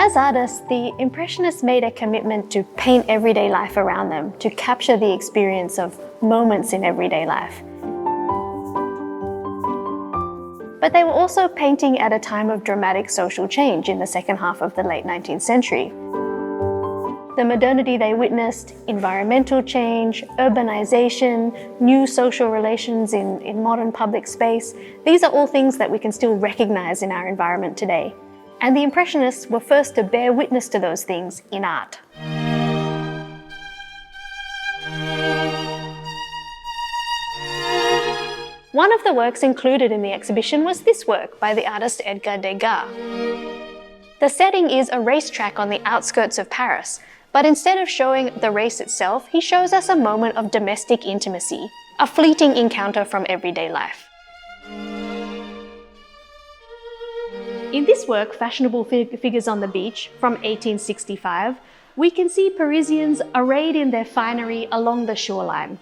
As artists, the Impressionists made a commitment to paint everyday life around them, to capture the experience of moments in everyday life. But they were also painting at a time of dramatic social change in the second half of the late 19th century. The modernity they witnessed, environmental change, urbanization, new social relations in modern public space, these are all things that we can still recognize in our environment today. And the Impressionists were first to bear witness to those things in art. One of the works included in the exhibition was this work by the artist Edgar Degas. The setting is a racetrack on the outskirts of Paris, but instead of showing the race itself, he shows us a moment of domestic intimacy, a fleeting encounter from everyday life. In this work, Fashionable Figures on the Beach, from 1865, we can see Parisians arrayed in their finery along the shoreline.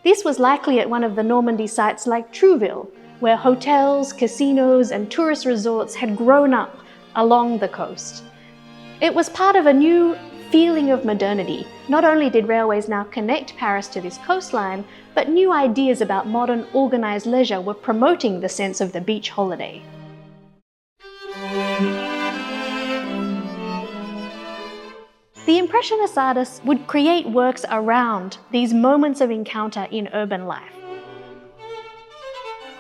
This was likely at one of the Normandy sites like Trouville, where hotels, casinos, and tourist resorts had grown up along the coast. It was part of a new feeling of modernity. Not only did railways now connect Paris to this coastline, but new ideas about modern organized leisure were promoting the sense of the beach holiday. The Impressionist artists would create works around these moments of encounter in urban life.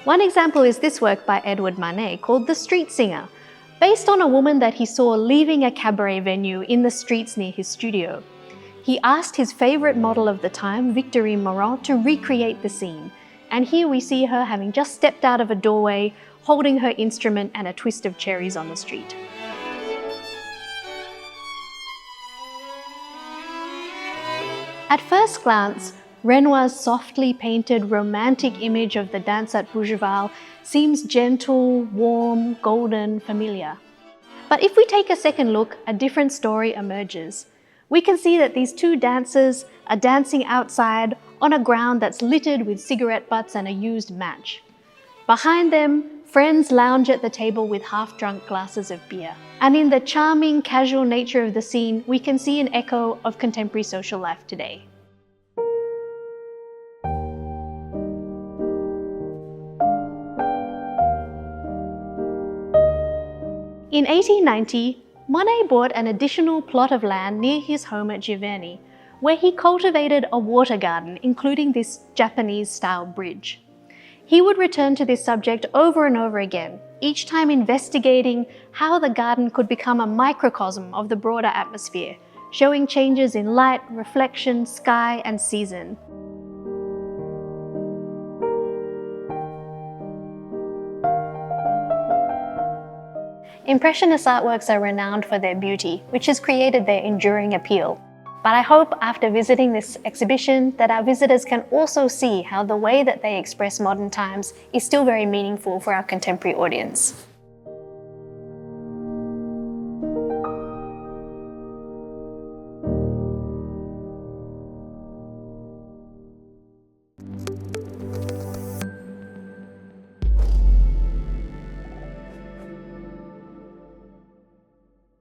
One example is this work by Edouard Manet called The Street Singer, based on a woman that he saw leaving a cabaret venue in the streets near his studio. He asked his favorite model of the time, Victorine Morand, to recreate the scene. And here we see her having just stepped out of a doorway, holding her instrument and a twist of cherries on the street. At first glance, Renoir's softly painted romantic image of the dance at Bougival seems gentle, warm, golden, familiar. But if we take a second look, a different story emerges. We can see that these two dancers are dancing outside on a ground that's littered with cigarette butts and a used match. Behind them, friends lounge at the table with half-drunk glasses of beer. And in the charming, casual nature of the scene, we can see an echo of contemporary social life today. In 1890, Monet bought an additional plot of land near his home at Giverny, where he cultivated a water garden, including this Japanese-style bridge. He would return to this subject over and over again, each time investigating how the garden could become a microcosm of the broader atmosphere, showing changes in light, reflection, sky, and season. Impressionist artworks are renowned for their beauty, which has created their enduring appeal. But I hope after visiting this exhibition that our visitors can also see how the way that they express modern times is still very meaningful for our contemporary audience.